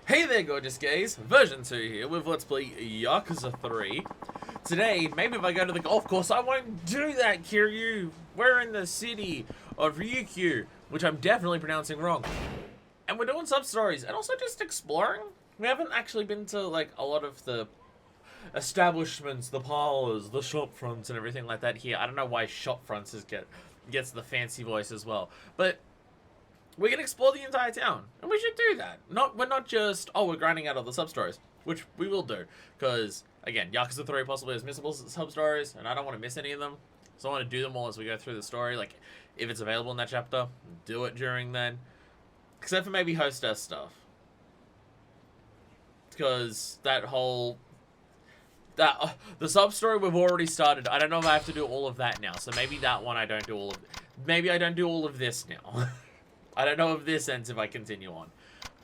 Hey there, gorgeous gays. Version 2 here with Let's Play Yakuza 3. Today, maybe if I go to the golf course, I won't do that, Kiryu. We're in the city of Ryukyu, which I'm definitely pronouncing wrong. And we're doing sub-stories, and also just exploring. We haven't actually been to, like, a lot of the establishments, the parlors, the shop fronts, and everything like that here. I don't know why shop fronts gets the fancy voice as well. But we can explore the entire town, and we should do that. We're not just, oh, we're grinding out all the sub-stories, which we will do, because, again, Yakuza 3 possibly has missable sub-stories, and I don't want to miss any of them, so I want to do them all as we go through the story, like, if it's available in that chapter, do it during then, except for maybe hostess stuff, because the sub-story we've already started. I don't know if I have to do all of that now, so maybe that one I don't do all of, maybe I don't do all of this now. I don't know if this ends if I continue on.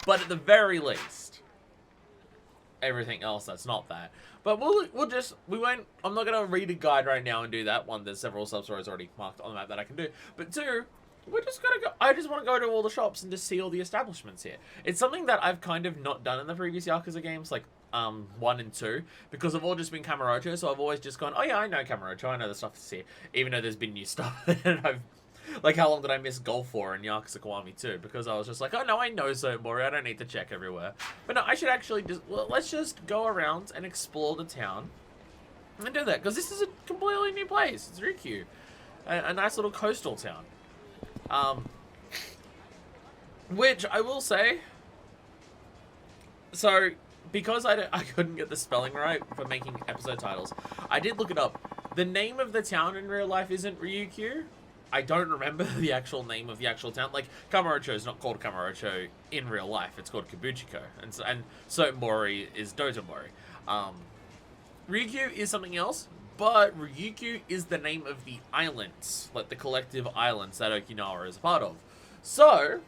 But at the very least, everything else that's not that. But I'm not going to read a guide right now and do that. One, there's several sub-stories already marked on the map that I can do. But two, we're just going to go, I just want to go to all the shops and just see all the establishments here. It's something that I've kind of not done in the previous Yakuza games, like 1 and 2, because I've all just been Kamurocho, so I've always just gone, oh yeah, I know Kamurocho, I know the stuff to see, even though there's been new stuff, and I've, like, how long did I miss golf for in Yakuza Kiwami 2? Because I was just like, oh no, I know Sotenbori, I don't need to check everywhere. But no, I should actually just, well, let's just go around and explore the town and do that, because this is a completely new place. It's Ryukyu, a nice little coastal town. Which I will say, so because I couldn't get the spelling right for making episode titles, I did look it up. The name of the town in real life isn't Ryukyu. I don't remember the actual name of the actual town. Like, Kamurocho is not called Kamurocho in real life. It's called Kabuchiko. And Sotenbori is Dotonbori. Ryukyu is something else, but Ryukyu is the name of the islands, like the collective islands that Okinawa is a part of. So,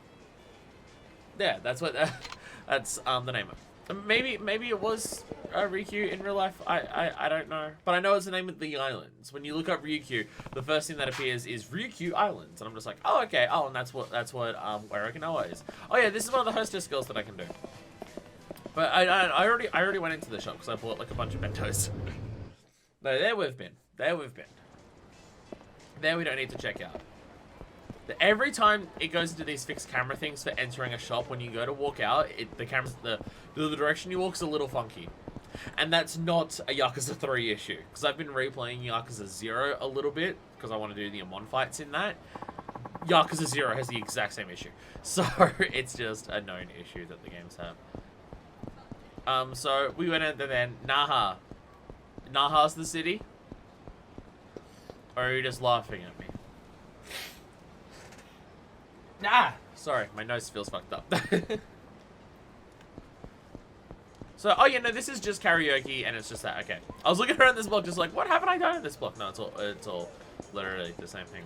yeah, that's what that's the name of it. Maybe it was Ryukyu in real life. I don't know, but I know it's the name of the islands. When you look up Ryukyu, the first thing that appears is Ryukyu Islands, and I'm just like, oh okay, oh, and that's what where Okinawa is. Oh yeah, this is one of the hostess skills that I can do. But I already went into the shop because I bought like a bunch of bentos. No, there we've been. There we don't need to check out. Every time it goes into these fixed camera things for entering a shop, when you go to walk out, the direction you walk is a little funky. And that's not a Yakuza 3 issue, because I've been replaying Yakuza 0 a little bit, because I want to do the M1 fights in that. Yakuza 0 has the exact same issue. So, it's just a known issue that the games have. So, we went into then, Naha. Naha's the city? Or are you just laughing at me? Ah! Sorry, my nose feels fucked up. So, oh yeah, no, this is just karaoke, and it's just that, okay. I was looking around this block just like, what haven't I done in this block? No, it's all literally the same thing.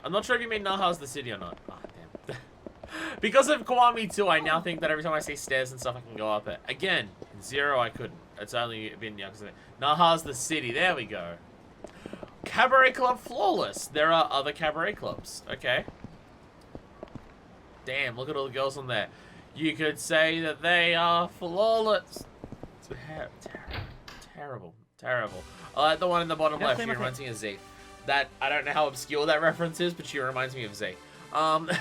I'm not sure if you mean Naha's the city or not. Oh, damn. Because of Kiwami 2, I now think that every time I see stairs and stuff, I can go up it. Again, in 0, I couldn't. It's only been Yakuza. Naha's the city, there we go. Cabaret Club Flawless. There are other cabaret clubs. Okay. Damn, look at all the girls on there. You could say that they are flawless. Terrible. Terrible. I like the one in the bottom left. She reminds me of Z. That, I don't know how obscure that reference is, but she reminds me of Z. I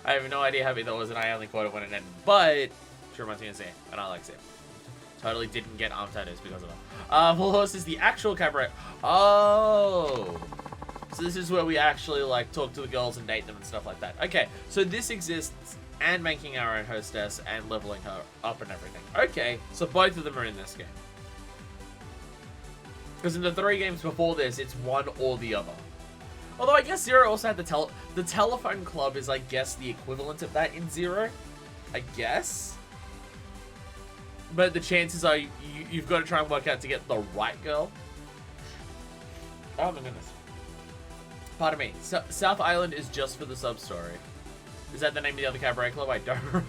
have no idea how big that was, and I only caught it when it ended. But she reminds me of Z, and I like Z. Totally didn't get arm tattoos because of that. Flawless is the actual cabaret. Oh. So this is where we actually, like, talk to the girls and date them and stuff like that. Okay, so this exists, and making our own hostess and leveling her up and everything. Okay, so both of them are in this game. Because in the 3 games before this, it's one or the other. Although I guess 0 also had the telephone club is, I guess, the equivalent of that in 0. I guess. But the chances are you've got to try and work out to get the right girl. Oh my goodness. Pardon me. South Island is just for the sub-story. Is that the name of the other cabaret club? I don't remember.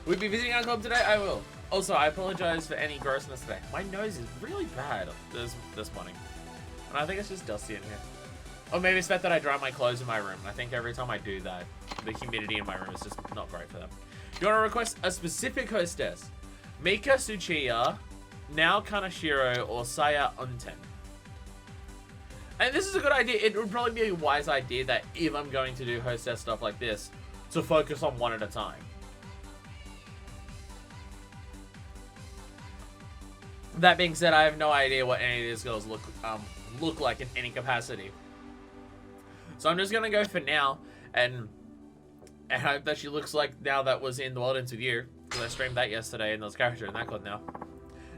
We'll be visiting our club today? I will. Also, I apologize for any grossness today. My nose is really bad this morning. And I think it's just dusty in here. Or maybe it's better that I dry my clothes in my room. I think every time I do that, the humidity in my room is just not great for them. You want to request a specific hostess? Mika Tsuchiya, Nao Kanashiro, or Saya Unten. And this is a good idea. It would probably be a wise idea that if I'm going to do hostess stuff like this, to focus on one at a time. That being said, I have no idea what any of these girls look like in any capacity. So I'm just gonna go for now and hope that she looks like now that was in The World Ends With You, because I streamed that yesterday and there's a character in that called Now.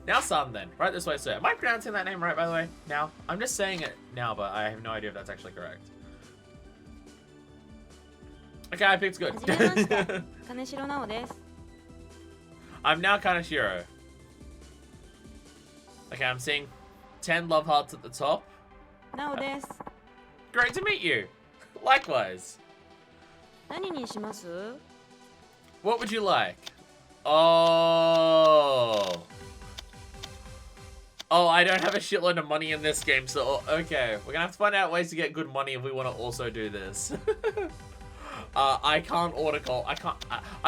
Now-san then. Right this way, sir. Am I pronouncing that name right, by the way? Now? I'm just saying it now, but I have no idea if that's actually correct. Okay, I picked good. I'm now Kaneshiro. Okay, I'm seeing 10 love hearts at the top. Great to meet you. Likewise. What would you like? Oh, I don't have a shitload of money in this game, so okay. We're gonna have to find out ways to get good money if we want to also do this. I can't order call. I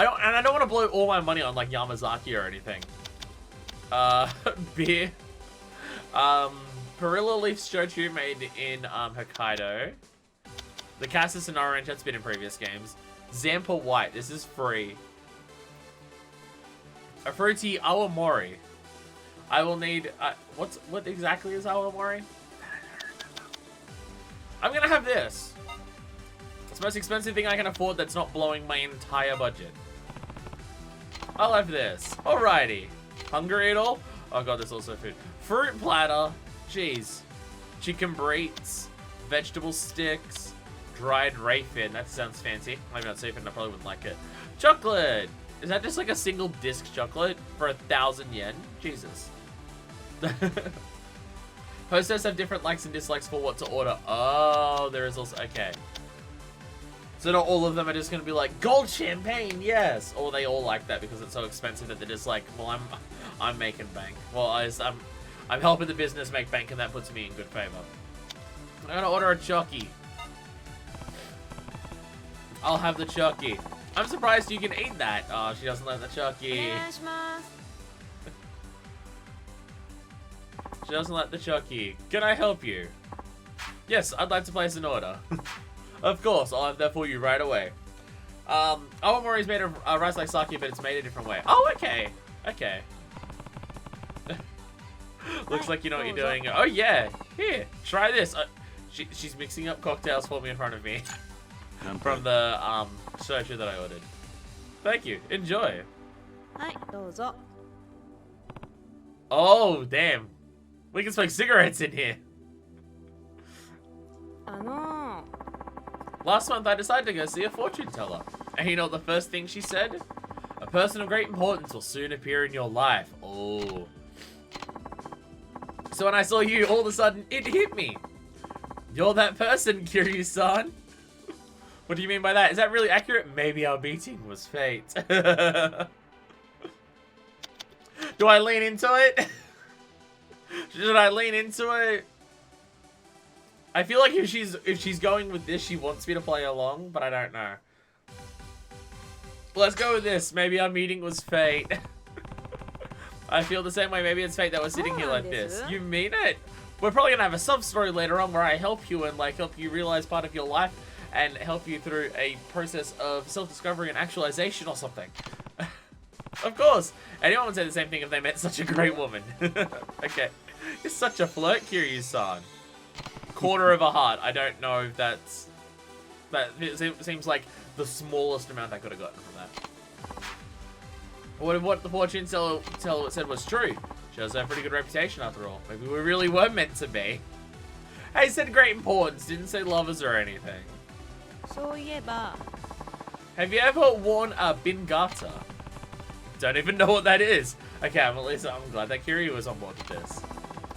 don't want to blow all my money on like Yamazaki or anything. Beer. Perilla Leaf Shochu made in Hokkaido. The Cassis and Orange, that's been in previous games. Zampa White, this is free. A fruity Awamori. I will need what exactly is Awamori? I'm gonna have this. It's the most expensive thing I can afford that's not blowing my entire budget. I'll have this. Alrighty. Hungry at all? Oh god, there's also food. Fruit platter. Jeez. Chicken breets. Vegetable sticks. Dried rayfin. That sounds fancy. Maybe not safe and I probably wouldn't like it. Chocolate. Is that just like a single disc chocolate for 1,000 yen? Jesus. Hostess have different likes and dislikes for what to order. Oh, there is also... Okay. So not all of them are just going to be like, gold champagne, yes! Or they all like that because it's so expensive that they're just like, well, I'm making bank. Well, I'm helping the business make bank and that puts me in good favor. I'm going to order a Chucky. I'll have the Chucky. I'm surprised you can eat that. Oh, she doesn't like the Chucky. She doesn't like the Chucky. Can I help you? Yes, I'd like to place an order. Of course, I'll have that for you right away. Awamori is made of rice like sake, but it's made a different way. Oh, okay. Okay. Looks like you know what you're doing. Oh, yeah. Here, try this. She's mixing up cocktails for me in front of me. From the shochu that I ordered. Thank you. Enjoy. Oh, damn. We can smoke cigarettes in here. Last month, I decided to go see a fortune teller. And you know what the first thing she said? A person of great importance will soon appear in your life. Oh. So when I saw you, all of a sudden, it hit me. You're that person, Kiryu-san. What do you mean by that? Is that really accurate? Maybe our meeting was fate. Do I lean into it? Should I lean into it? I feel like if she's going with this, she wants me to play along, but I don't know. Let's go with this. Maybe our meeting was fate. I feel the same way. Maybe it's fate that we're sitting here like this. You mean it? We're probably gonna have a sub story later on where I help you and like help you realize part of your life and help you through a process of self-discovery and actualization or something. Of course. Anyone would say the same thing if they met such a great woman. Okay. You're such a flirt, Kiryu-san. Quarter of a heart. I don't know if that seems like the smallest amount I could have gotten from that. What the fortune teller said was true. She has a pretty good reputation after all. Maybe we really were meant to be. Hey, said great importance. Didn't say lovers or anything. Have you ever worn a bingata? Don't even know what that is. Okay, I'm glad that Kiryu was on board with this.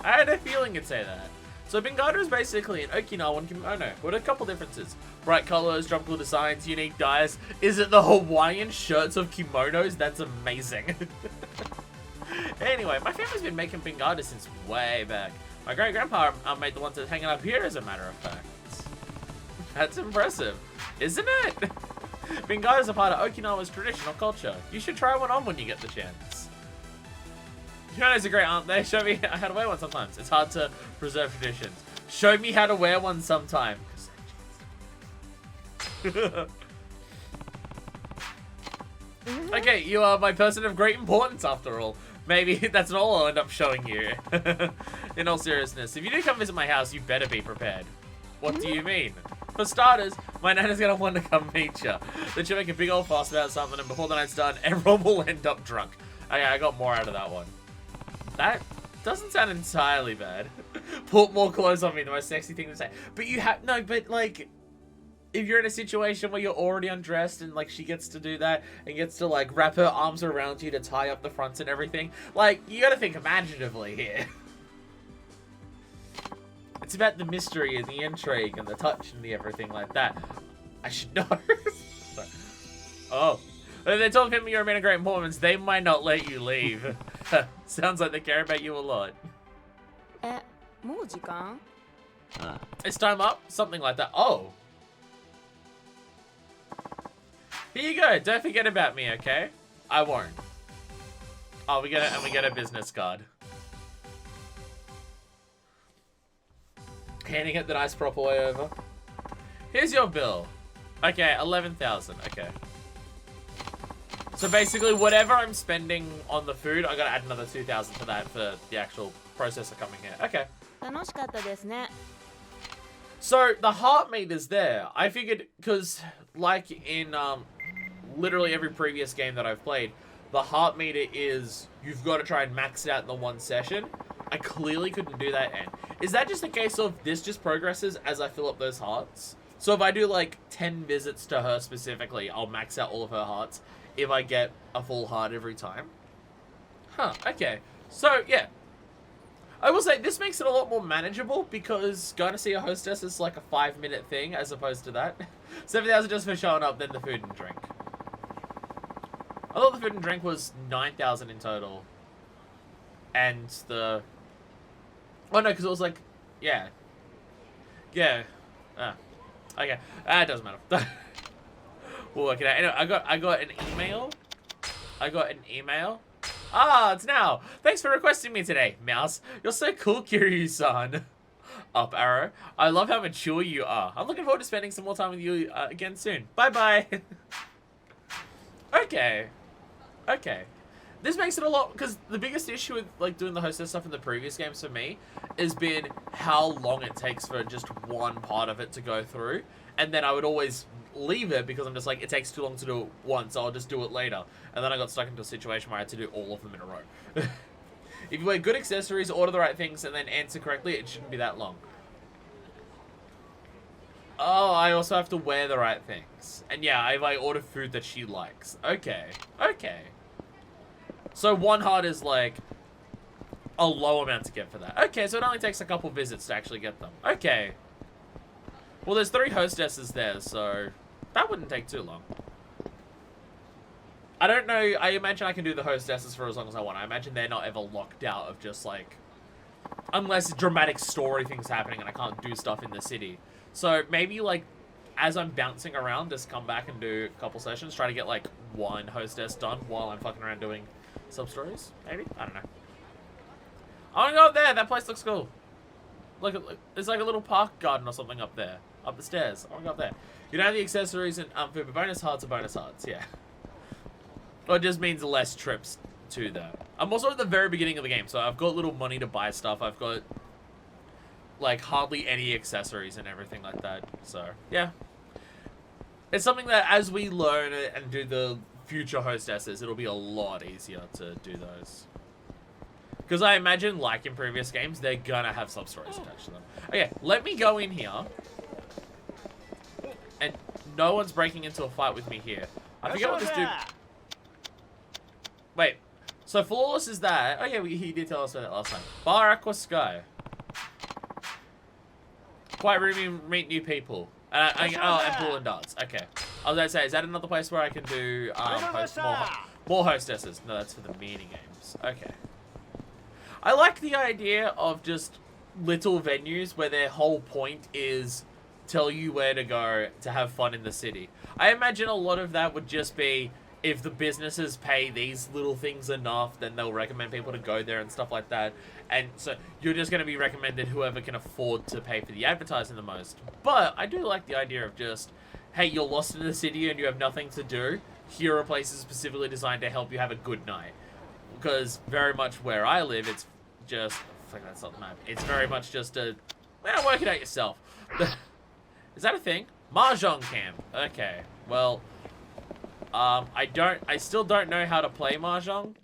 I had a feeling it'd say that. So bingata is basically an Okinawan kimono with a couple differences. Bright colors, tropical designs, unique dyes. Is it the Hawaiian shirts of kimonos? That's amazing. Anyway, my family's been making bingata since way back. My great-grandpa made the ones that are hanging up here, as a matter of fact. That's impressive, isn't it? Bingo is a part of Okinawa's traditional culture. You should try one on when you get the chance. Kimonos are great, aren't they? Show me how to wear one sometimes. It's hard to preserve traditions. Show me how to wear one sometime. Okay, you are my person of great importance after all. Maybe that's all I'll end up showing you. In all seriousness, if you do come visit my house, you better be prepared. What do you mean? For starters, my nana's gonna want to come meet you. Then she'll make a big old fuss about something, and before the night's done, everyone will end up drunk. Okay, I got more out of that one. That doesn't sound entirely bad. Put more clothes on me, the most sexy thing to say. But you have, no, but like, if you're in a situation where you're already undressed and like she gets to do that and gets to like wrap her arms around you to tie up the fronts and everything, like, you gotta think imaginatively here. It's about the mystery and the intrigue and the touch and the everything like that. I should know. Oh. They told him you're a man of great importance. They might not let you leave. Sounds like they care about you a lot. Is time up? Something like that. Oh. Here you go. Don't forget about me, okay? I won't. Oh, we get a business card. Handing it the nice proper way over. Here's your bill. Okay, 11,000. Okay. So basically, whatever I'm spending on the food, I gotta add another 2,000 to that for the actual processor coming here. Okay. So the heart meter's there. I figured, because like in literally every previous game that I've played, the heart meter is you've got to try and max it out in the one session. I clearly couldn't do that, and is that just a case of this just progresses as I fill up those hearts? So if I do like 10 visits to her specifically, I'll max out all of her hearts if I get a full heart every time. Huh, okay. So, yeah. I will say, this makes it a lot more manageable because going to see a hostess is like a 5-minute thing as opposed to that. 7,000 just for showing up, then the food and drink. I thought the food and drink was 9,000 in total. And the... Oh no, because it was like... Yeah. Yeah. Okay. It doesn't matter. We'll work it out. Anyway, I got an email. Ah, it's now. Thanks for requesting me today, Mouse. You're so cool, Kiryu-san. Up arrow. I love how mature you are. I'm looking forward to spending some more time with you again soon. Bye-bye. Okay. Okay. This makes it a lot, because the biggest issue with like doing the hostess stuff in the previous games for me has been how long it takes for just one part of it to go through. And then I would always leave it because I'm just like, it takes too long to do it once, so I'll just do it later. And then I got stuck into a situation where I had to do all of them in a row. If you wear good accessories, order the right things, and then answer correctly, it shouldn't be that long. Oh, I also have to wear the right things. And yeah, if I order food that she likes. Okay. Okay. So one heart is like a low amount to get for that. Okay, so it only takes a couple visits to actually get them. Okay. Well, there's 3 hostesses there, so that wouldn't take too long. I don't know. I imagine I can do the hostesses for as long as I want. I imagine they're not ever locked out of just like... Unless dramatic story things happening and I can't do stuff in the city. So maybe like as I'm bouncing around, just come back and do a couple sessions. Try to get like one hostess done while I'm fucking around doing sub-stories. Maybe? I don't know. I want to go up there. That place looks cool. Look, there's like a little park garden or something up there. Up the stairs. I want to go up there. You don't have the accessories and food, but bonus hearts are bonus hearts. Yeah. Well, it just means less trips to there. I'm also at the very beginning of the game, so I've got little money to buy stuff. I've got like hardly any accessories and everything like that. So yeah, it's something that as we learn and do the future hostesses, it'll be a lot easier to do those. Because I imagine, like in previous games, they're gonna have sub-stories attached to them. Okay, let me go in here. And no one's breaking into a fight with me here. I forget what this dude... Wait, so Flawless is that? Oh yeah, he did tell us that last time. Bar Aqua Sky. Quite roomy, meet new people. And pool and darts. Okay. I was going to say, is that another place where I can do more hostesses? No, that's for the mini games. Okay. I like the idea of just little venues where their whole point is tell you where to go to have fun in the city. I imagine a lot of that would just be if the businesses pay these little things enough, then they'll recommend people to go there and stuff like that. And so you're just going to be recommended whoever can afford to pay for the advertising the most. But I do like the idea of just, hey, you're lost in the city and you have nothing to do. Here are places specifically designed to help you have a good night. Because very much where I live, it's just, fuck, that's not the map. It's very much just a, well, work it out yourself. Is that a thing? Mahjong camp. Okay, well, I still don't know how to play Mahjong.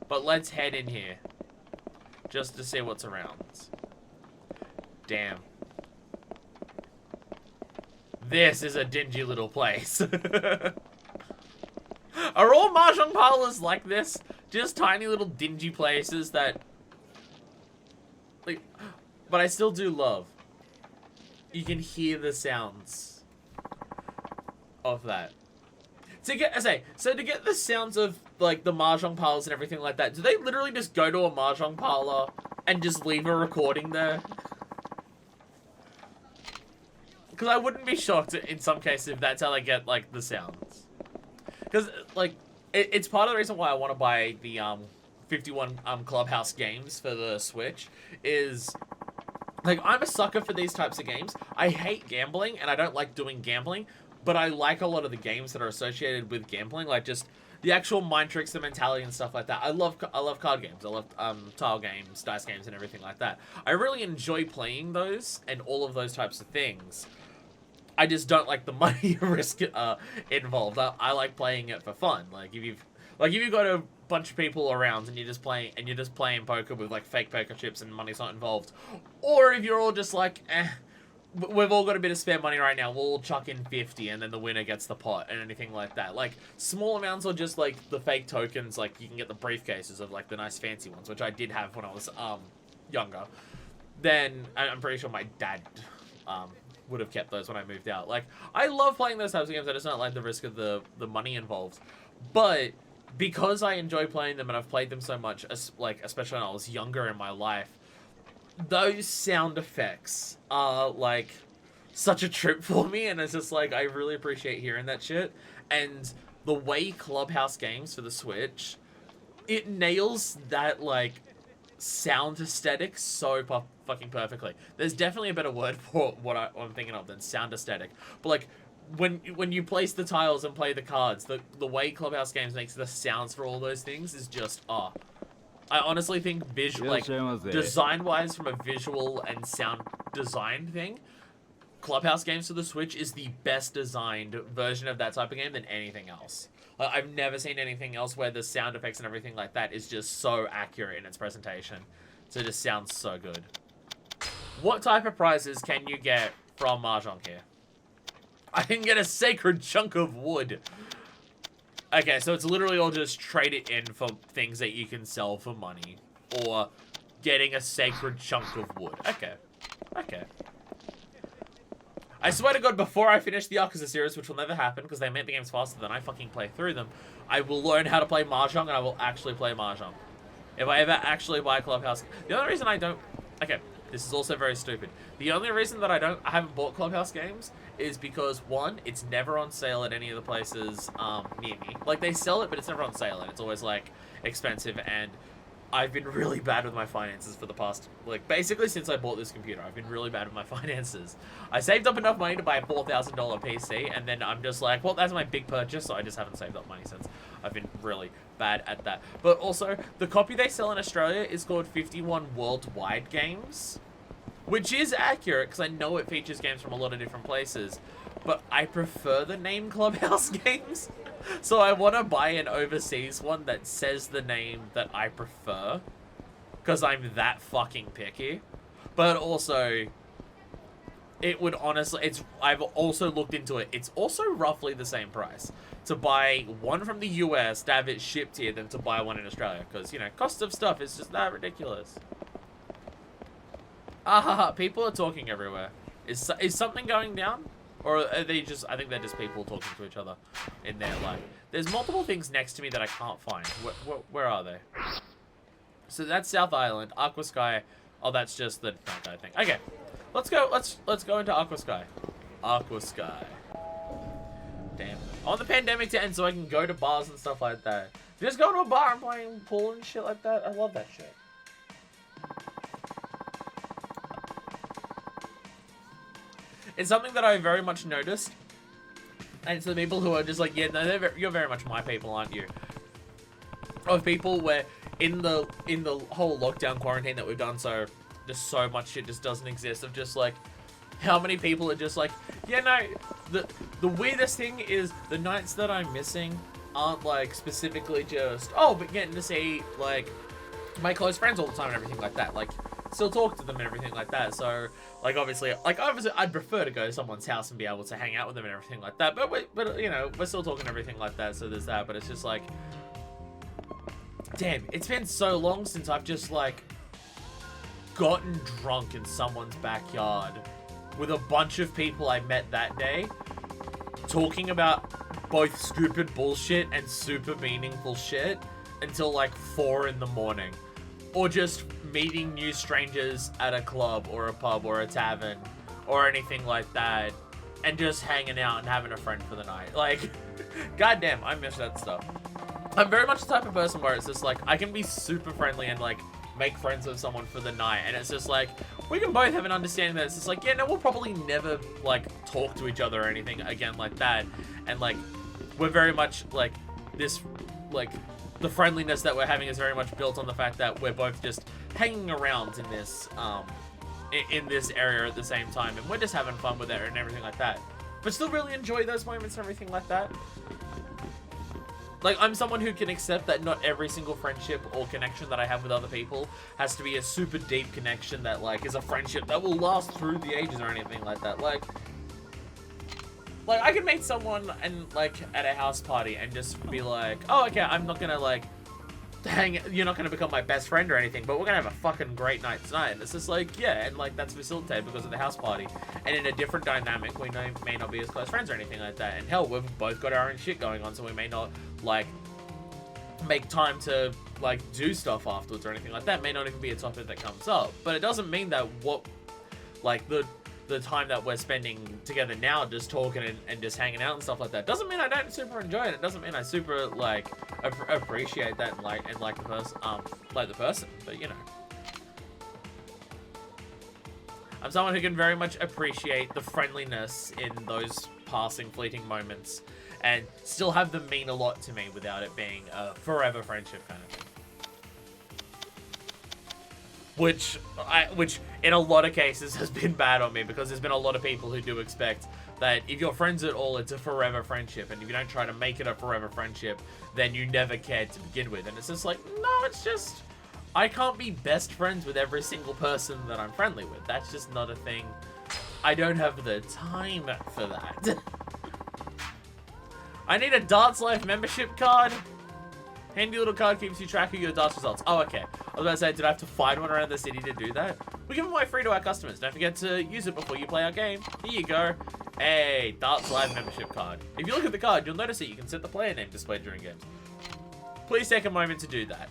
But let's head in here. Just to see what's around. Damn. This is a dingy little place. Are all Mahjong parlors like this? Just tiny little dingy places that... like, but I still do love. You can hear the sounds of that. To get the sounds of, like, the Mahjong parlors and everything like that, do they literally just go to a Mahjong parlor and just leave a recording there? Because I wouldn't be shocked in some cases if that's how they get, like, the sounds. Because, like, it's part of the reason why I want to buy the 51 Clubhouse games for the Switch is... like, I'm a sucker for these types of games. I hate gambling, and I don't like doing gambling, but I like a lot of the games that are associated with gambling, like just the actual mind tricks, the mentality, and stuff like that. I love card games. I love tile games, dice games, and everything like that. I really enjoy playing those and all of those types of things. I just don't like the money risk involved. I like playing it for fun. Like if you've got a bunch of people around and you're just playing poker with like fake poker chips and money's not involved, or if you're all just like, we've all got a bit of spare money right now, we'll all chuck in 50 and then the winner gets the pot and anything like that. Like small amounts or just like the fake tokens, like you can get the briefcases of like the nice fancy ones, which I did have when I was younger. Then I'm pretty sure my dad would have kept those when I moved out. Like I love playing those types of games. I just don't like the risk of the money involved. But because I enjoy playing them and I've played them so much, especially when I was younger in my life, those sound effects are like such a trip for me, and it's just like I really appreciate hearing that shit. And the way Clubhouse games for the Switch, it nails that like sound aesthetic so fucking perfectly. There's definitely a better word for what I'm thinking of than sound aesthetic, but like when you place the tiles and play the cards, the way Clubhouse games makes the sounds for all those things is just I honestly think design-wise, from a visual and sound design thing, Clubhouse games for the Switch is the best designed version of that type of game than anything else. I've never seen anything else where the sound effects and everything like that is just so accurate in its presentation. So it just sounds so good. What type of prizes can you get from Mahjong here? I can get a sacred chunk of wood. Okay, so it's literally all just trade it in for things that you can sell for money. Or getting a sacred chunk of wood. Okay. Okay. I swear to God, before I finish the Yakuza series, which will never happen because they make the games faster than I fucking play through them, I will learn how to play Mahjong and I will actually play Mahjong. If I ever actually buy Clubhouse... The only reason I don't... Okay, this is also very stupid. The only reason that I haven't bought Clubhouse games is because, one, it's never on sale at any of the places near me. Like, they sell it, but it's never on sale, and it's always, like, expensive, and I've been really bad with my finances for the past, like, basically since I bought this computer. I've been really bad with my finances. I saved up enough money to buy a $4,000 PC, and then I'm just like, well, that's my big purchase, so I just haven't saved up money since. I've been really bad at that. But also, the copy they sell in Australia is called 51 Worldwide Games, which is accurate, because I know it features games from a lot of different places, but I prefer the name Clubhouse Games, so I want to buy an overseas one that says the name that I prefer, because I'm that fucking picky. But also, it would honestly, I've also looked into it, it's also roughly the same price to buy one from the US, to have it shipped here, than to buy one in Australia, because, you know, cost of stuff is just that ridiculous. People are talking everywhere. Is something going down? Or are they just... I think they're just people talking to each other in there. Like, there's multiple things next to me that I can't find. Where are they? So that's South Island. Aqua Sky. Oh, that's just the guy thing. Okay. Let's go. Let's go into Aqua Sky. Aqua Sky. Damn. I want the pandemic to end so I can go to bars and stuff like that. Just go to a bar and playing pool and shit like that. I love that shit. It's something that I very much noticed. And it's the people who are just like, yeah, no, you're very much my people, aren't you? Of people where in the whole lockdown quarantine that we've done, so just so much shit just doesn't exist. Of just like, how many people are just like, yeah, no. The weirdest thing is the nights that I'm missing aren't like specifically just, oh, but getting to see like my close friends all the time and everything like that. Like, still talk to them and everything like that. So, like, obviously, I'd prefer to go to someone's house and be able to hang out with them and everything like that. But you know, we're still talking and everything like that. So there's that. But it's just like, damn, it's been so long since I've just like gotten drunk in someone's backyard with a bunch of people I met that day, talking about both stupid bullshit and super meaningful shit until like 4 in the morning. Or just meeting new strangers at a club or a pub or a tavern or anything like that and just hanging out and having a friend for the night. Like, goddamn, I miss that stuff. I'm very much the type of person where it's just like, I can be super friendly and like make friends with someone for the night, and it's just like, we can both have an understanding that it's just like, yeah, no, we'll probably never like talk to each other or anything again like that. And like, we're very much like this, like, the friendliness that we're having is very much built on the fact that we're both just hanging around in this area at the same time, and we're just having fun with it and everything like that, but still really enjoy those moments and everything like that. Like, I'm someone who can accept that not every single friendship or connection that I have with other people has to be a super deep connection that, like, is a friendship that will last through the ages or anything like that. Like, I can meet someone and, like, at a house party and just be like, oh, okay, I'm not gonna, like, you're not gonna become my best friend or anything, but we're gonna have a fucking great night tonight. And it's just like, yeah, and, like, that's facilitated because of the house party. And in a different dynamic, we may not be as close friends or anything like that. And hell, we've both got our own shit going on, so we may not, like, make time to, like, do stuff afterwards or anything like that. May not even be a topic that comes up. But it doesn't mean that the time that we're spending together now just talking and just hanging out and stuff like that doesn't mean I don't super enjoy it. It doesn't mean I super like appreciate that and like the person, but you know, I'm someone who can very much appreciate the friendliness in those passing fleeting moments and still have them mean a lot to me without it being a forever friendship kind of thing. Which in a lot of cases has been bad on me, because there's been a lot of people who do expect that if you're friends at all, it's a forever friendship, and if you don't try to make it a forever friendship, then you never cared to begin with. And it's just like, no, it's just, I can't be best friends with every single person that I'm friendly with. That's just not a thing. I don't have the time for that. I need a Darts Life membership card. Handy little card keeps you track of your darts results. Oh, okay. I was about to say, did I have to find one around the city to do that? We give them away free to our customers. Don't forget to use it before you play our game. Here you go. Hey, Darts Live membership card. If you look at the card, you'll notice that you can set the player name displayed during games. Please take a moment to do that.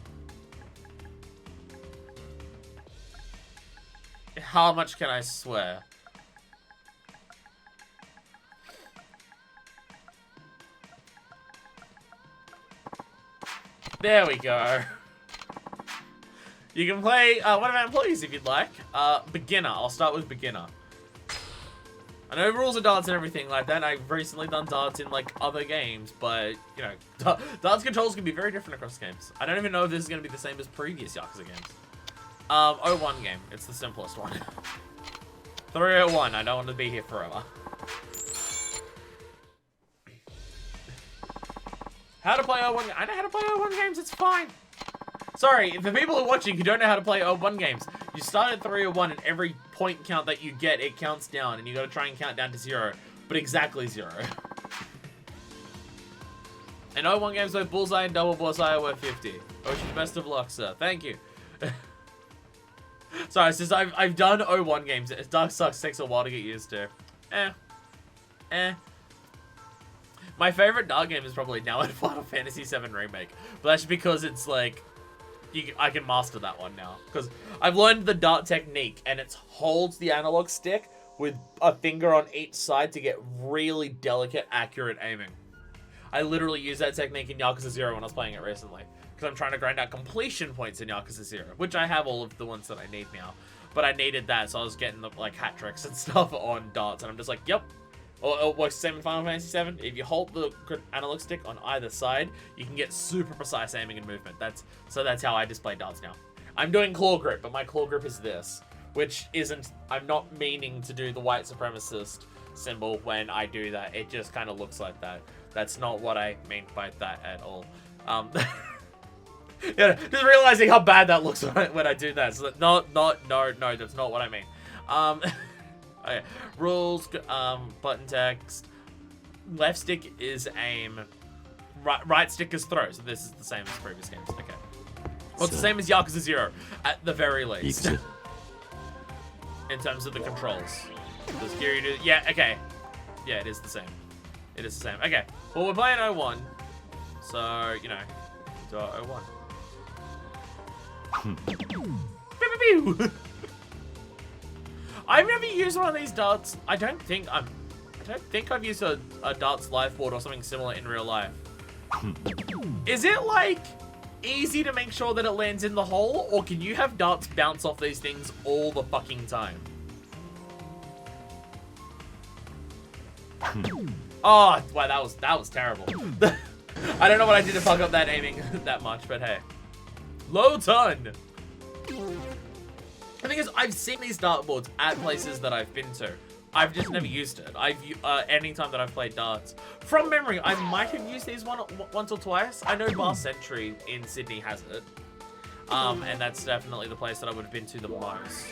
How much can I swear? There we go. You can play one of our employees if you'd like. Beginner. I'll start with beginner. I know rules of darts and everything like that. I've recently done darts in like other games, but you know, darts controls can be very different across games. I don't even know if this is going to be the same as previous Yakuza games. 01 game. It's the simplest one. 301. I don't want to be here forever. How to play 01? I know how to play 01 games, it's fine. Sorry, the people who are watching who don't know how to play 01 games, you start at 301 and every point count that you get, it counts down, and you gotta try and count down to 0, but exactly 0. And 01 games with Bullseye and Double Bullseye are worth 50. I wish you best of luck, sir. Thank you. Sorry, it's just I've done 01 games. Dark Sucks takes a while to get used to. My favorite Dark game is probably now in Final Fantasy VII Remake. But that's because it's like, I can master that one now. Because I've learned the dart technique, and it holds the analog stick with a finger on each side to get really delicate, accurate aiming. I literally used that technique in Yakuza 0 when I was playing it recently. Because I'm trying to grind out completion points in Yakuza 0. Which I have all of the ones that I need now. But I needed that, so I was getting the like hat tricks and stuff on darts. And I'm just like, yep. Or it works the same in Final Fantasy 7. If you hold the analog stick on either side, you can get super precise aiming and movement. That's how I display darts now. I'm doing claw grip, but my claw grip is this. Which isn't... I'm not meaning to do the white supremacist symbol when I do that. It just kind of looks like that. That's not what I mean by that at all. Yeah, just realizing how bad that looks when I do that. So that, no, that's not what I mean. Okay. Rules, button text. Left stick is aim. Right stick is throw. So this is the same as previous games. Okay. Well, it's the same as Yakuza 0, at the very least. In terms of the controls. Does Kiryu do... Yeah, okay. Yeah, it is the same. It is the same. Okay. Well, we're playing 01. So, you know. Do 01. Pew, pew, pew. I've never used one of these darts. I don't think I've used a darts life board or something similar in real life. Is it like easy to make sure that it lands in the hole, or can you have darts bounce off these things all the fucking time? Oh, wow, that was terrible. I don't know what I did to fuck up that aiming that much, but hey. Low ton. The thing is, I've seen these dartboards at places that I've been to. I've just never used it. Any time that I've played darts. From memory, I might have used these once or twice. I know Bar Century in Sydney has it. And that's definitely the place that I would have been to the most.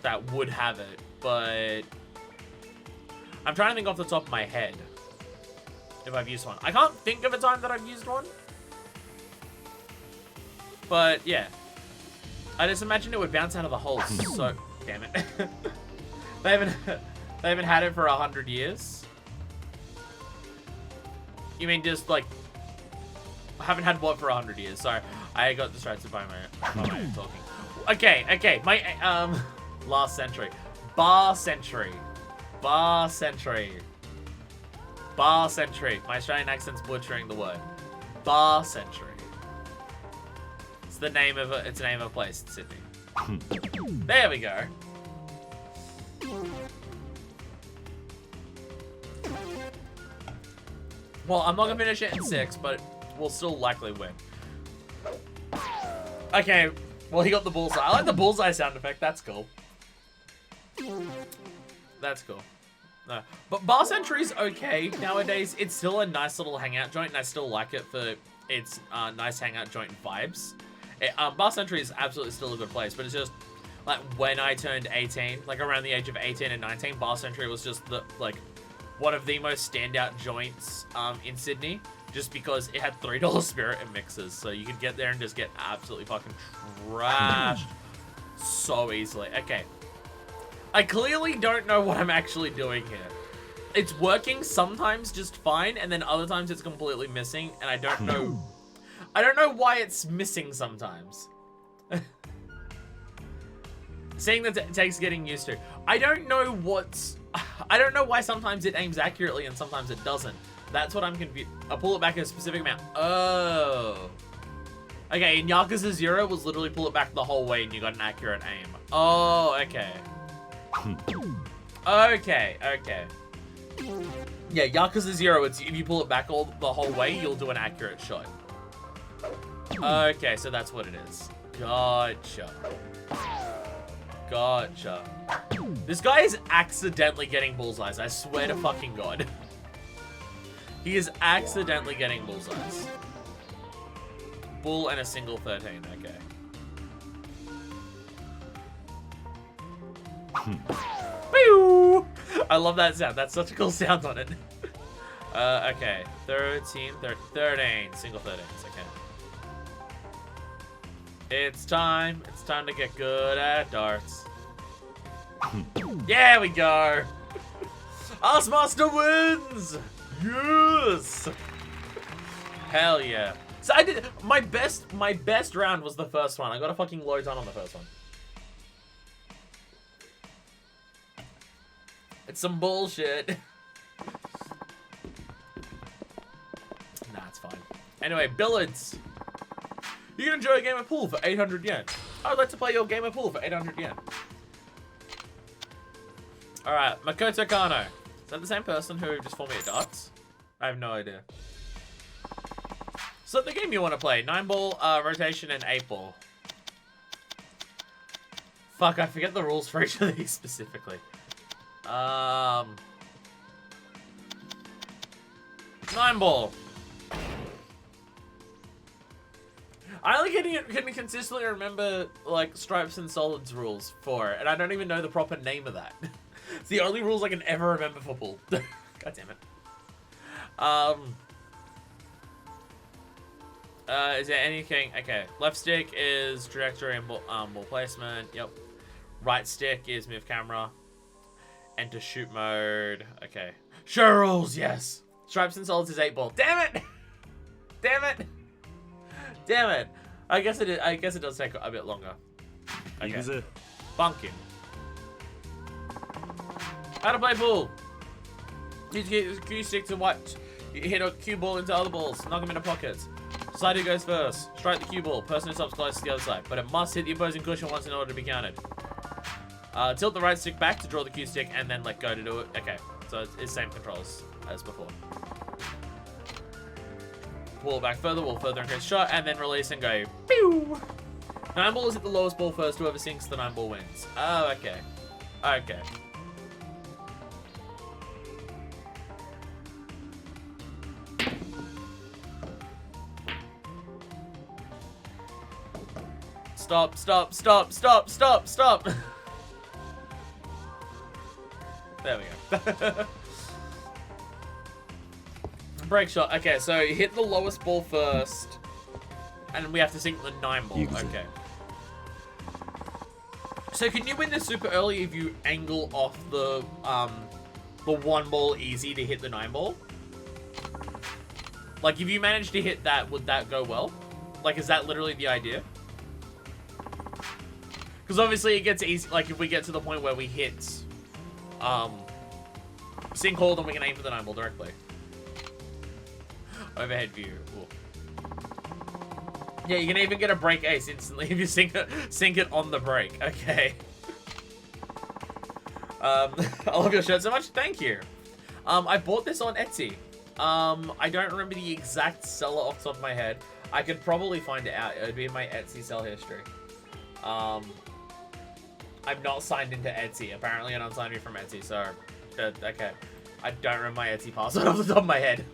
That would have it, but... I'm trying to think off the top of my head if I've used one. I can't think of a time that I've used one. But, yeah. I just imagine it would bounce out of the hole so... Damn it. They haven't had it for 100 years? You mean just, like... I haven't had what for 100 years? Sorry. I got distracted by my talking. Okay. My, last century. Bar Century. Bar Century. Bar Century. My Australian accent's butchering the word. Bar Century. It's the name of a place in Sydney. There we go. Well, I'm not gonna finish it in 6, but we'll still likely win. Okay, well, he got the bullseye. I like the bullseye sound effect. That's cool. That's cool. No. But Bar Century's okay nowadays. It's still a nice little hangout joint, and I still like it for its nice hangout joint vibes. Bar Century is absolutely still a good place, but it's just, like, when I turned 18, like, around the age of 18 and 19, Bar Century was just, one of the most standout joints in Sydney, just because it had $3 spirit and mixers, so you could get there and just get absolutely fucking trashed so easily. Okay. I clearly don't know what I'm actually doing here. It's working sometimes just fine, and then other times it's completely missing, and I don't know... I don't know why it's missing sometimes. Seeing that it takes getting used to. I don't know why sometimes it aims accurately and sometimes it doesn't. That's what I'm confused. I'll pull it back a specific amount. Oh. Okay, in Yakuza 0 was literally pull it back the whole way and you got an accurate aim. Oh, okay. Okay. Yeah, Yakuza 0, it's if you pull it back the whole way, you'll do an accurate shot. Okay, so that's what it is. Gotcha. This guy is accidentally getting bullseyes. I swear to fucking God. He is accidentally getting bullseyes. Bull and a single 13. Okay. Pew! I love that sound. That's such a cool sound on it. Okay. 13. Single 13s. Okay. It's time to get good at darts. Yeah, we go. Ass Master wins. Yes. Hell yeah. So I did my best round was the first one. I got a fucking low ton on the first one. It's some bullshit. Nah, it's fine. Anyway, billiards. You can enjoy a game of pool for 800 yen. I would like to play your game of pool for 800 yen. Alright, Makoto Kano. Is that the same person who just fought me at darts? I have no idea. So the game you want to play, 9-ball, rotation, and 8-ball. Fuck, I forget the rules for each of these specifically. 9-ball. I only can consistently remember, like, stripes and solids rules for it, and I don't even know the proper name of that. It's the only rules I can ever remember for pool. God damn it. Is there anything? Okay, left stick is trajectory and ball placement. Yep. Right stick is move camera. Enter shoot mode. Okay. Show rules, yes. Stripes and solids is 8-ball. Damn it! Damn it! Damn it! I guess it is, I guess it does take a bit longer. Okay. Yakuza. Bunking. How to play pool. Use Q stick to watch. You hit a cue ball into other balls. Knock them into pockets. Side who goes first. Strike the cue ball. Person who stops close to the other side. But it must hit the opposing cushion once in order to be counted. Tilt the right stick back to draw the cue stick and then let go to do it. Okay, so it's the same controls as before. Pull it back further, will further increase shot, and then release and go. Pew! 9-ball is hit the lowest ball first. Whoever sinks the 9-ball wins. Oh, okay. Okay. Stop, stop, stop, stop, stop, stop. There we go. Break shot. Okay, so you hit the lowest ball first, and we have to sink the 9-ball. Okay. So can you win this super early if you angle off the 1 ball easy to hit the 9-ball? Like, if you manage to hit that, would that go well? Like, is that literally the idea? Because obviously it gets easy, like if we get to the point where we hit sinkhole, then we can aim for the 9-ball directly. Overhead view. Ooh. Yeah, you can even get a break ace instantly if you sink it on the break. Okay. I love your shirt so much. Thank you. I bought this on Etsy. I don't remember the exact seller off the top of my head. I could probably find it out. It would be in my Etsy sell history. I'm not signed into Etsy. Apparently, it unsigned me from Etsy, so... okay. I don't remember my Etsy password off the top of my head.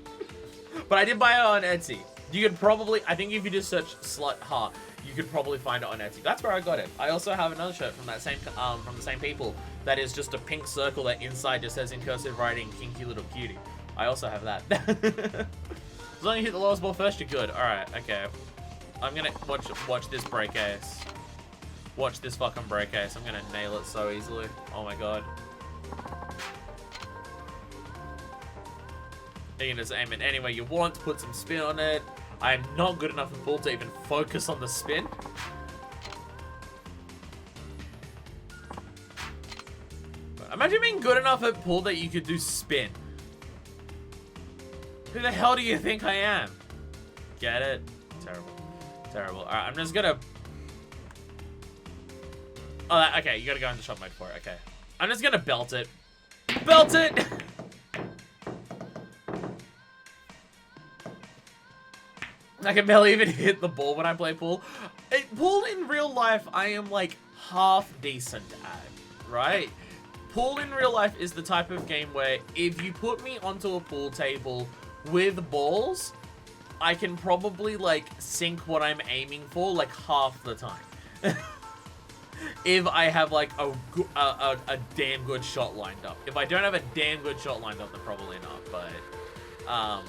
But I did buy it on Etsy. You could probably... I think if you just search Slut Heart, you could probably find it on Etsy. That's where I got it. I also have another shirt from that same... from the same people. That is just a pink circle that inside just says in cursive writing, Kinky Little Cutie. I also have that. As long as you hit the lowest ball first, you're good. Alright, okay. I'm gonna watch this break ace. Watch this fucking break ace. I'm gonna nail it so easily. Oh my god. You can just aim it any way you want, put some spin on it. I am not good enough in pool to even focus on the spin. Imagine being good enough at pool that you could do spin. Who the hell do you think I am? Get it? Terrible. Terrible. Alright, I'm just gonna... Oh, okay, you gotta go into shot mode for it. Okay. I'm just gonna belt it. Belt it! I can barely even hit the ball when I play pool. Pool in real life, I am like half decent at, right? Pool in real life is the type of game where if you put me onto a pool table with balls, I can probably like sink what I'm aiming for like half the time. If I have like a damn good shot lined up. If I don't have a damn good shot lined up, then probably not. But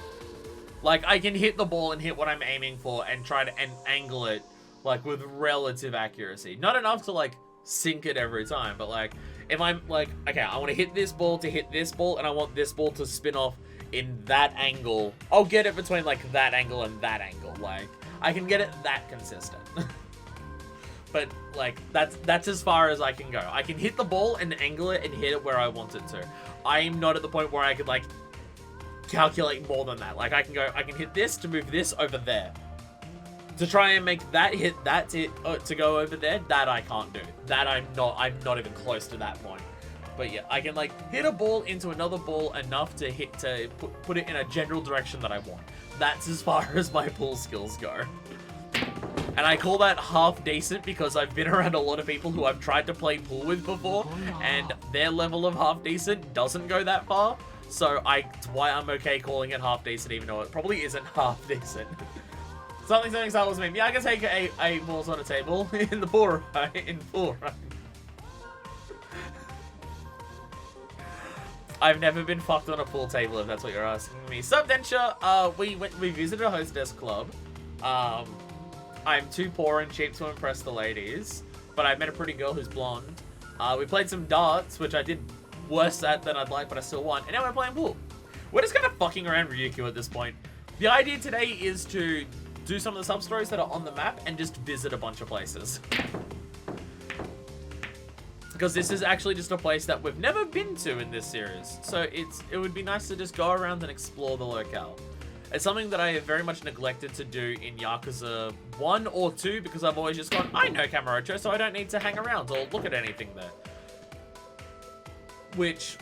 like I can hit the ball and hit what I'm aiming for and try to angle it like with relative accuracy. Not enough to like sink it every time, but like if I'm like, okay, I want to hit this ball to hit this ball, and I want this ball to spin off in that angle. I'll get it between like that angle and that angle. Like, I can get it that consistent. But, like, that's as far as I can go. I can hit the ball and angle it and hit it where I want it to. I'm not at the point where I could, like, calculate more than that. Like, I can hit this to move this over there. To try and make that hit that to go over there, that I can't do. That I'm not even close to that point. But yeah, I can, like, hit a ball into another ball enough to put it in a general direction that I want. That's as far as my pool skills go. And I call that half decent because I've been around a lot of people who I've tried to play pool with before, and their level of half decent doesn't go that far. So that's why I'm okay calling it half decent, even though it probably isn't half decent. Something Star Wars meme. Yeah, I can take a balls on a table in the pool, right? In pool, right? I've never been fucked on a pool table, if that's what you're asking me. Subdenture, we visited a hostess club. I'm too poor and cheap to impress the ladies, but I met a pretty girl who's blonde. We played some darts, which I did worse at than I'd like, but I still won. And now we're playing pool. We're just kind of fucking around Ryukyu at this point. The idea today is to do some of the sub-stories that are on the map and just visit a bunch of places. Because this is actually just a place that we've never been to in this series. So it would be nice to just go around and explore the locale. It's something that I have very much neglected to do in Yakuza 1 or 2 because I've always just gone, I know Kamurocho, so I don't need to hang around or look at anything there. Which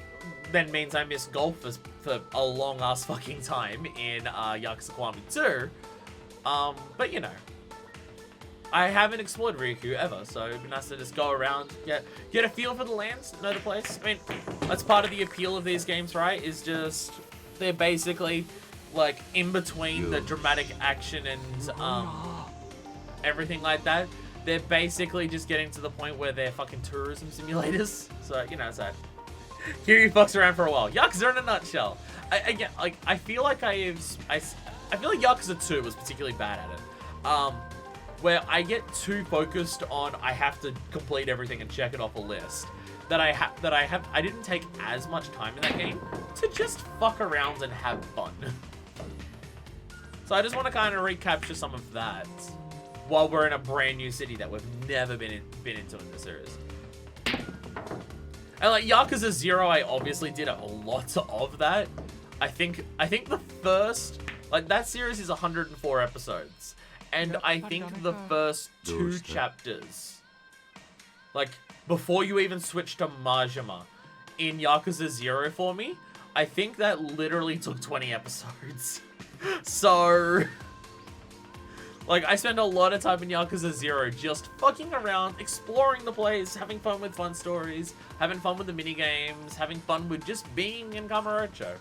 then means I missed golf for a long-ass fucking time in Yakuza Kiwami 2. But you know, I haven't explored Ryukyu ever, so it'd be nice to just go around, get a feel for the lands, know the place. I mean, that's part of the appeal of these games, right? Is just, they're basically, like, in between the dramatic action and, everything like that. They're basically just getting to the point where they're fucking tourism simulators. So, you know, so Kiryu fucks around for a while. Yakuza in a nutshell. I feel like I feel like Yakuza 2 was particularly bad at it. Where I get too focused on I have to complete everything and check it off a list. I didn't take as much time in that game to just fuck around and have fun. So I just want to kind of recapture some of that while we're in a brand new city that we've never been into in this series. And like Yakuza 0, I obviously did a lot of that. I think the first, like, that series is 104 episodes. And I think the first 2 chapters, like, before you even switch to Mahjong in Yakuza 0 for me, I think that literally took 20 episodes. So, like, I spent a lot of time in Yakuza 0 just fucking around, exploring the place, having fun with fun stories, having fun with the minigames, having fun with just being in Kamurocho.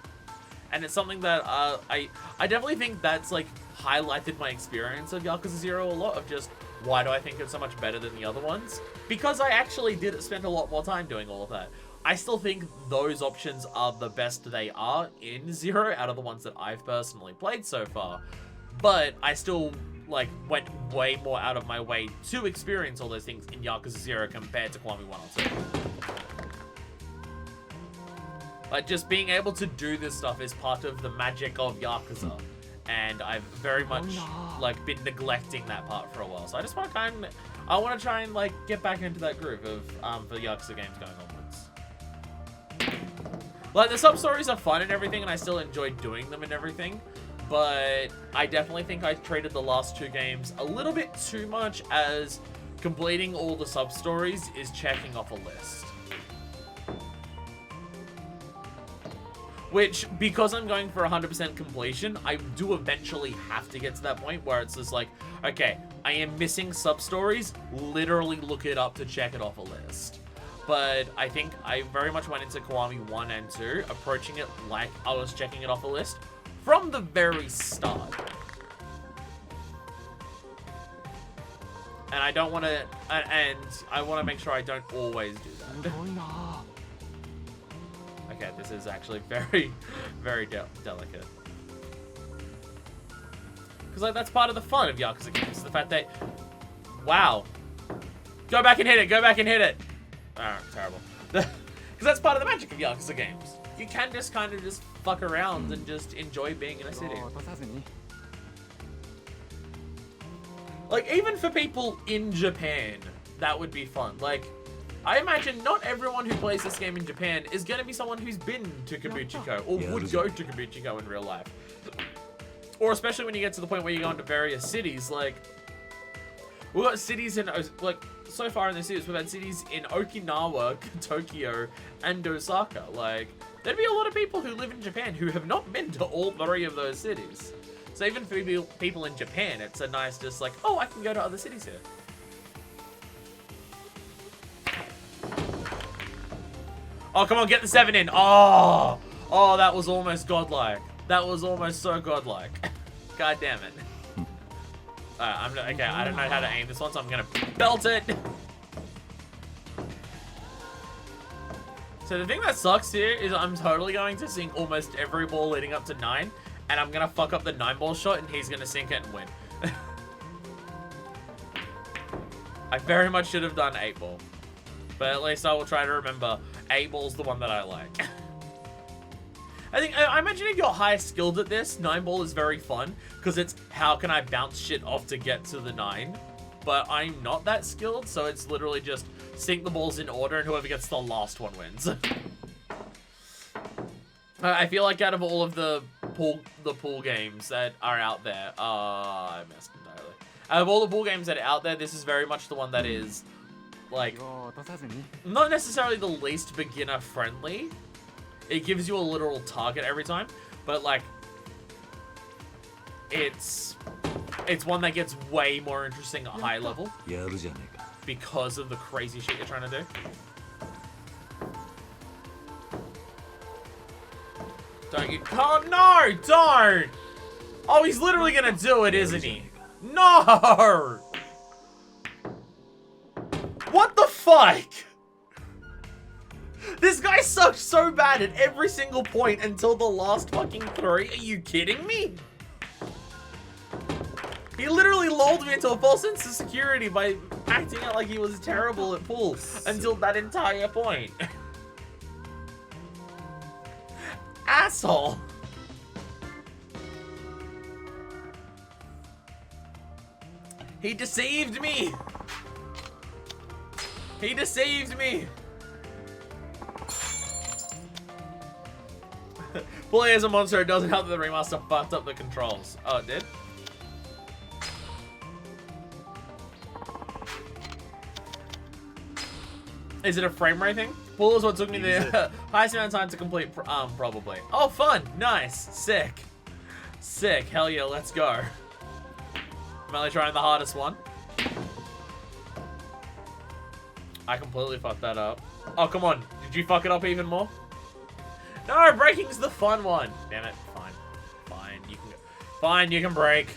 And it's something that I definitely think that's, like, highlighted my experience of Yakuza 0 a lot, of just, why do I think it's so much better than the other ones? Because I actually did spend a lot more time doing all of that. I still think those options are the best they are in 0 out of the ones that I've personally played so far. But I still, like, went way more out of my way to experience all those things in Yakuza 0 compared to Kiwami 1 or 2. Like, just being able to do this stuff is part of the magic of Yakuza. And I've very much, like, been neglecting that part for a while. So I just want to I want to try and, like, get back into that groove of the Yakuza games going onwards. Like, the sub-stories are fun and everything, and I still enjoy doing them and everything. But I definitely think I treated the last 2 games a little bit too much as completing all the sub-stories is checking off a list. Which, because I'm going for 100% completion, I do eventually have to get to that point where it's just like, okay, I am missing sub-stories, literally look it up to check it off a list. But I think I very much went into Kiwami 1 and 2, approaching it like I was checking it off a list from the very start. And I don't want to, and I want to make sure I don't always do that. Okay, this is actually very, very delicate. Because, like, that's part of the fun of Yakuza games. The fact that, wow. Go back and hit it, go back and hit it. Alright, terrible. Because that's part of the magic of Yakuza games. You can just kind of just fuck around and just enjoy being in a city. Like, even for people in Japan, that would be fun. Like, I imagine not everyone who plays this game in Japan is going to be someone who's been to Kabuchiko or would go to Kabuchiko in real life. Or especially when you get to the point where you go into various cities, like, we've got cities in, like, so far in the series, we've had cities in Okinawa, Tokyo, and Osaka. Like, there'd be a lot of people who live in Japan who have not been to all 3 of those cities. So even for people in Japan, it's a nice just like, oh, I can go to other cities here. Oh, come on, get the 7 in. Oh, that was almost godlike. That was almost so godlike. God damn it. Alright, okay, I don't know how to aim this one, so I'm gonna belt it. So the thing that sucks here is I'm totally going to sink almost every ball leading up to 9, and I'm gonna fuck up the 9-ball shot, and he's gonna sink it and win. I very much should have done 8-ball. But at least I will try to remember 8-ball's the one that I like. I imagine if you're high skilled at this, 9-ball is very fun, because it's how can I bounce shit off to get to the 9. But I'm not that skilled, so it's literally just sink the balls in order, and whoever gets the last one wins. I feel like out of all of the pool games that are out there, I missed entirely. Out of all the pool games that are out there, this is very much the one that is, like, not necessarily the least beginner friendly. It gives you a literal target every time, but like, it's one that gets way more interesting at high level because of the crazy shit you're trying to do. Don't you? Oh no! Don't! Oh, he's literally gonna do it, isn't he? No! What the fuck? This guy sucks so bad at every single point until the last fucking 3. Are you kidding me? He literally lulled me into a false sense of security by acting out like he was terrible at pool until that entire point. Asshole. He deceived me. He deceived me. Bully as a monster, it doesn't help that the remaster fucked up the controls. Oh, it did? Is it a frame rate thing? Pool is what took me the highest amount of time to complete, probably. Oh, fun. Nice. Sick. Sick. Hell yeah, let's go. I'm only trying the hardest one. I completely fucked that up. Oh, come on. Did you fuck it up even more? No, breaking's the fun one. Damn it. Fine. Fine. You can go. Fine, you can break.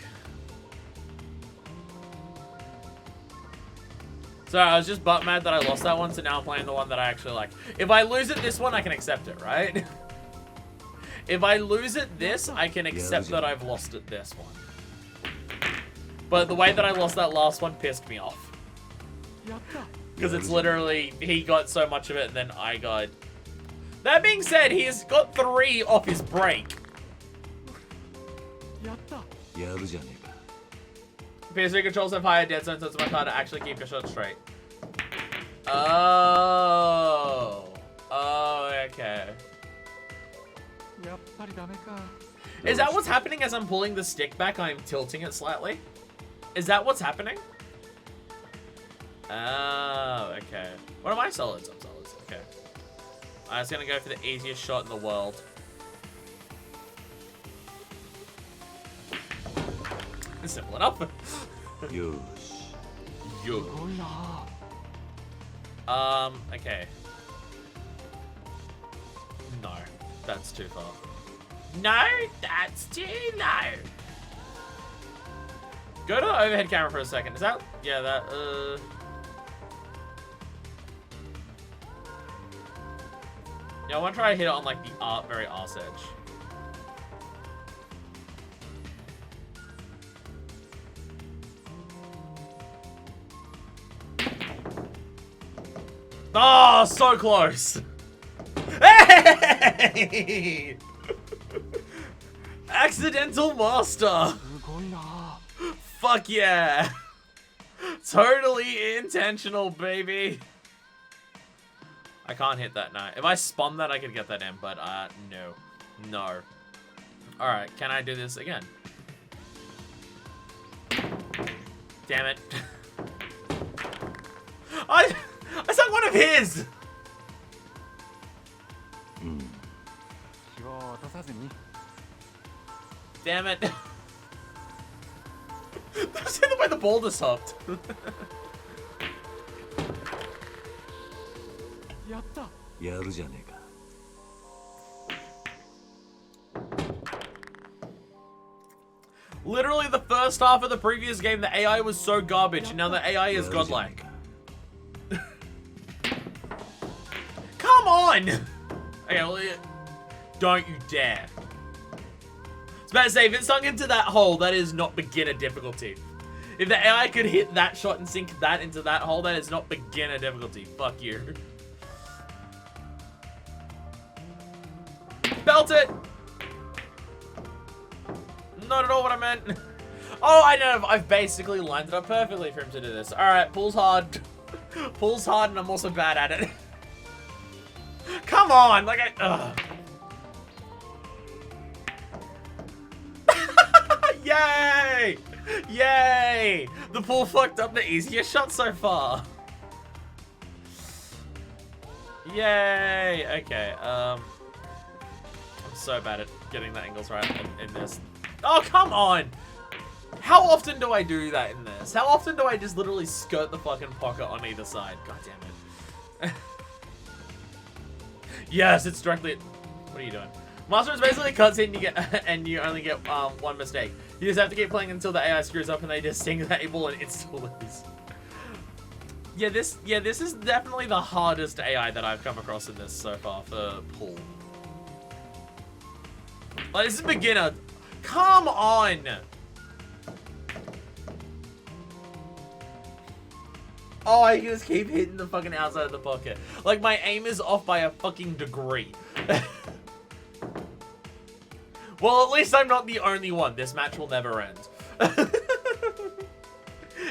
So I was just butt mad that I lost that one, so now I'm playing the one that I actually like. If I lose it this one, I can accept it, right? If I lose it this, I can accept that I've lost it this one. But the way that I lost that last one pissed me off. Because it's literally, he got so much of it and then I got... That being said, he has got 3 off his break. PS3 controls have higher dead zone, so it's much harder to actually keep your shot straight. Oh. Oh, okay. Is that what's happening as I'm pulling the stick back? I'm tilting it slightly? Is that what's happening? Oh, okay. What are my solids? I'm solids. Okay. I was gonna go for the easiest shot in the world. It's simple enough. Okay. No, that's too far. No, that's too low. Go to the overhead camera for a second. Is that? Yeah, that. Yeah, I want to try to hit it on like the very arse edge. Oh, so close. Hey! Accidental master. Fuck yeah. Totally intentional, baby. I can't hit that now. If I spun that, I could get that in, but no. No. Alright, can I do this again? Damn it. I suck one of his! Damn it. See the way the boulder hopped. Literally the first half of the previous game, the AI was so garbage, and now the AI is godlike. Come on! Okay, well, don't you dare. I was about to say, if it sunk into that hole, that is not beginner difficulty. If the AI could hit that shot and sink that into that hole, that is not beginner difficulty. Fuck you. Belt it! Not at all what I meant. Oh, I know. I've basically lined it up perfectly for him to do this. Alright, pulls hard. Pulls hard, and I'm also bad at it. Come on! Like, Yay! Yay! The pull fucked up the easiest shot so far. Yay! Okay, I'm so bad at getting the angles right in this. Oh, come on! How often do I do that in this? How often do I just literally skirt the fucking pocket on either side? God damn it. Yes, it's directly... What are you doing? Master is basically a cutscene and you only get one mistake. You just have to keep playing until the AI screws up and they just sing the able and insta lose. Yeah, this is definitely the hardest AI that I've come across in this so far for pull. Like, this is beginner. Come on! Oh, I can just keep hitting the fucking outside of the pocket. Like, my aim is off by a fucking degree. Well, at least I'm not the only one. This match will never end.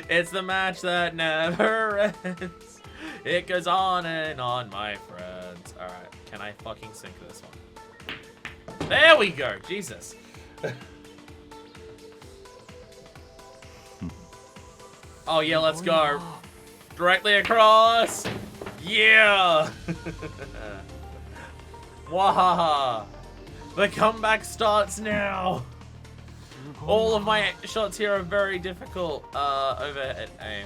It's the match that never ends. It goes on and on, my friends. Alright, can I fucking sink this one? There we go. Jesus. Oh, yeah, let's go. Directly across. Yeah. Wahaha. The comeback starts now. All of my shots here are very difficult. Overhead aim.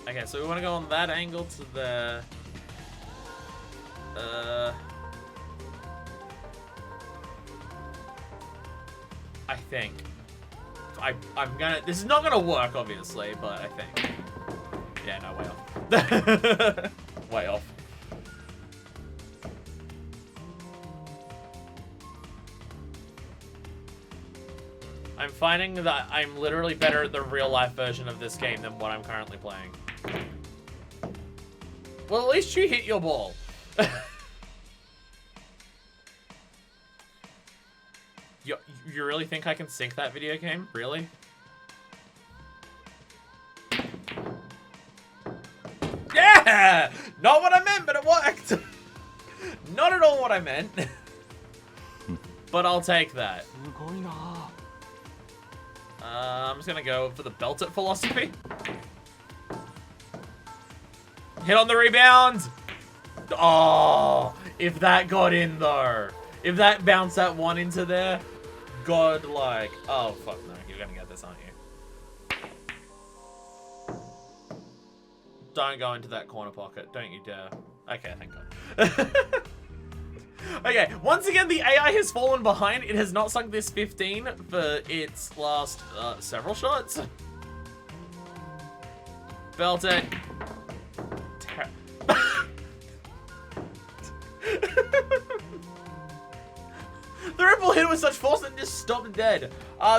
Okay, so we want to go on that angle to the... I think. I'm gonna... This is not gonna work, obviously, but I think. Yeah, no, way off. Way off. I'm finding that I'm literally better at the real-life version of this game than what I'm currently playing. Well, at least you hit your ball. You really think I can sink that video game? Really? Yeah! Not what I meant, but it worked! Not at all what I meant. But I'll take that. I'm just gonna go for the belt it philosophy. Hit on the rebound! Oh, if that got in though. If that bounced that one into there, godlike. Oh, fuck no, you're gonna get this, aren't you? Don't go into that corner pocket, don't you dare. Okay, thank God. Okay, once again, the AI has fallen behind. It has not sunk this 15 for its last several shots. Belt it. The ripple hit with such force that it just stopped dead.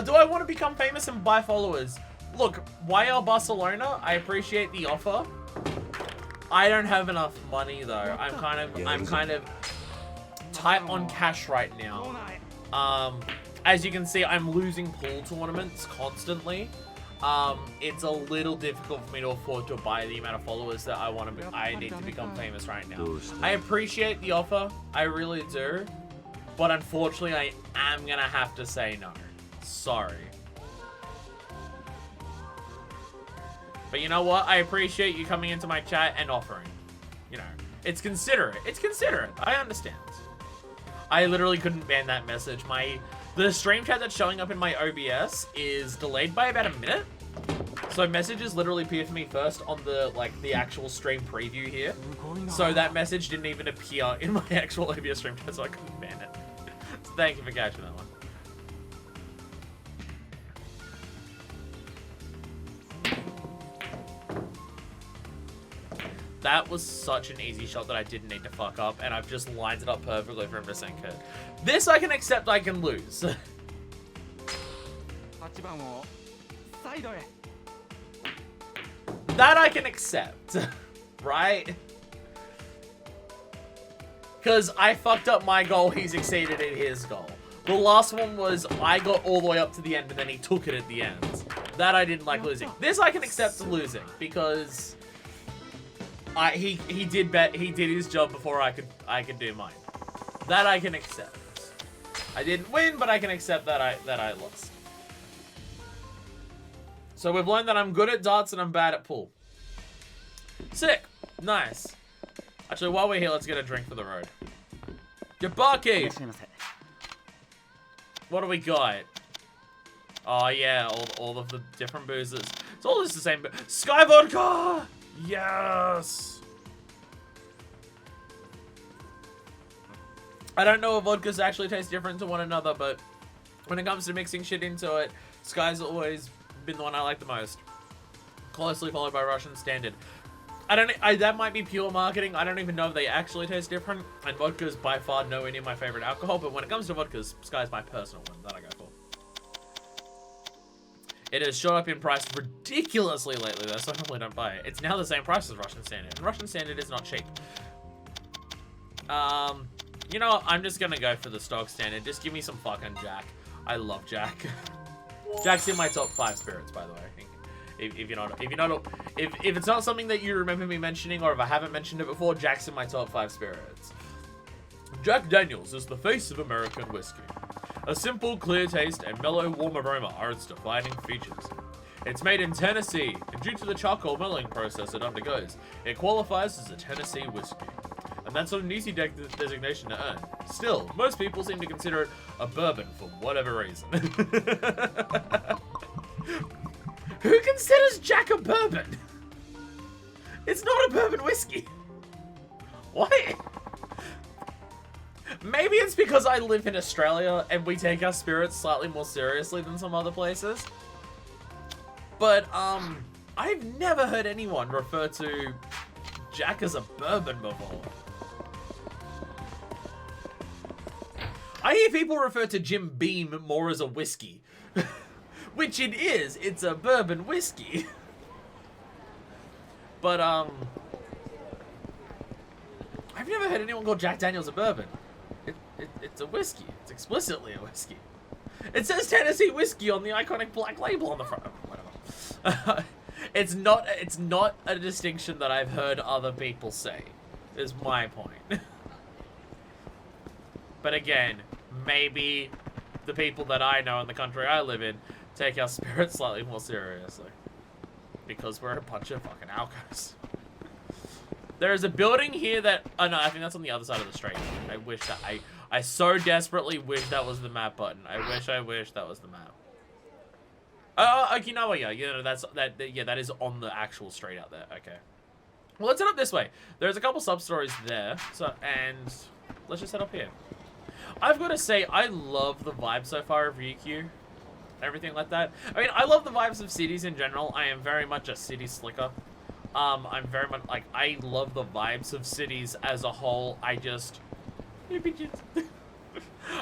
Do I want to become famous and buy followers? Look, YL Barcelona, I appreciate the offer. I don't have enough money though. I'm kind of tight on cash right now. As you can see, I'm losing pool tournaments constantly. it's a little difficult for me to afford to buy the amount of followers that I need to become famous right now. I appreciate the offer, I really do, but unfortunately I am gonna have to say no. Sorry. But you know what? I appreciate you coming into my chat and offering. You know, it's considerate. It's considerate. I understand. I literally couldn't ban that message. The stream chat that's showing up in my OBS is delayed by about a minute. So messages literally appear for me first on the actual stream preview here. So that message didn't even appear in my actual OBS stream chat, so I couldn't ban it. So thank you for catching that one. That was such an easy shot that I didn't need to fuck up, and I've just lined it up perfectly for him to sink it. This I can accept I can lose. That I can accept, right? Because I fucked up my goal, he's exceeded in his goal. The last one was I got all the way up to the end and then he took it at the end. That I didn't like losing. This I can accept losing because he did his job before I could do mine. That I can accept. I didn't win, but I can accept that I lost. So we've learned that I'm good at darts and I'm bad at pool. Sick. Nice. Actually, while we're here, let's get a drink for the road. Yabaki! What do we got? Oh yeah, all of the different boozes. It's all just the same. Sky Vodka! Yes! I don't know if vodkas actually taste different to one another, but when it comes to mixing shit into it, Sky's always been the one I like the most. Closely followed by Russian Standard. That might be pure marketing. I don't even know if they actually taste different. And vodka is by far nowhere near my favorite alcohol, but when it comes to vodkas, Sky's my personal one that I go for. It has shot up in price ridiculously lately though, so I normally don't buy it. It's now the same price as Russian Standard, and Russian Standard is not cheap. You know what? I'm just gonna go for the stock standard. Just give me some fucking Jack. I love Jack. Jack's in my top 5 spirits, by the way. If it's not something that you remember me mentioning, or if I haven't mentioned it before, Jack's in my top 5 spirits. Jack Daniels is the face of American whiskey. A simple, clear taste and mellow, warm aroma are its defining features. It's made in Tennessee, and due to the charcoal milling process it undergoes, it qualifies as a Tennessee whiskey. And that's not an easy designation to earn. Still, most people seem to consider it a bourbon for whatever reason. Who considers Jack a bourbon? It's not a bourbon whiskey. What? Maybe it's because I live in Australia and we take our spirits slightly more seriously than some other places. But, I've never heard anyone refer to Jack as a bourbon before. I hear people refer to Jim Beam more as a whiskey. Which it is. It's a bourbon whiskey. But, I've never heard anyone call Jack Daniels a bourbon. It's a whiskey. It's explicitly a whiskey. It says Tennessee whiskey on the iconic black label on the front. Whatever. It's not a distinction that I've heard other people say, is my point. But again, maybe the people that I know in the country I live in take our spirits slightly more seriously. Because we're a bunch of fucking alcos. There is a building here that... Oh no, I think that's on the other side of the street. I wish that... I so desperately wish that was the map button. I wish that was the map. Oh, Okinawa, yeah, that is on the actual street out there. Okay. Well, let's head up this way. There's a couple sub-stories there. So, and let's just head up here. I've got to say, I love the vibe so far of Ryukyu. Everything like that. I mean, I love the vibes of cities in general. I am very much a city slicker. I'm very much, like, I love the vibes of cities as a whole. I just...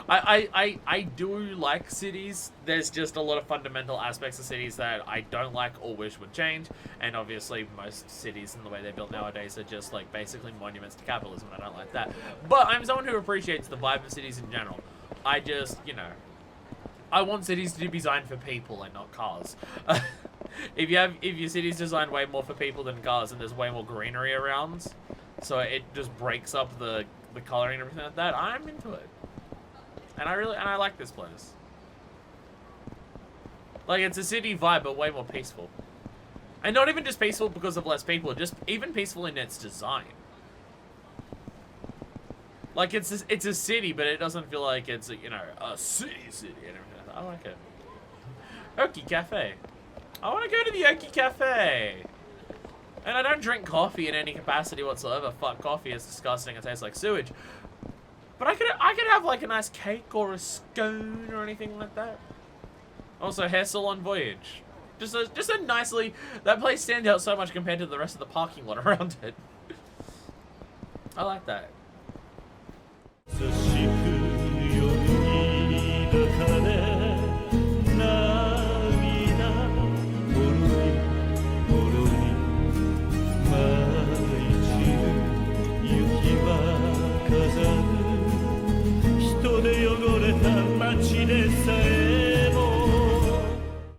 I do like cities. There's just a lot of fundamental aspects of cities that I don't like or wish would change. And obviously most cities and the way they're built nowadays are just like basically monuments to capitalism, and I don't like that. But I'm someone who appreciates the vibe of cities in general. I just, you know, I want cities to be designed for people and not cars. if your city's designed way more for people than cars, and there's way more greenery around, so it just breaks up the coloring and everything like that, I'm into it. And I like this place. Like, it's a city vibe, but way more peaceful. And not even just peaceful because of less people, just even peaceful in its design. Like, it's a city, but it doesn't feel like it's, you know, a city and everything. I like it. Oki Cafe. I want to go to the Oki Cafe. And I don't drink coffee in any capacity whatsoever. Fuck coffee, it's disgusting. It tastes like sewage. But I could have like a nice cake or a scone or anything like that. Also, hair salon voyage. Just a nicely... That place stands out so much compared to the rest of the parking lot around it. I like that.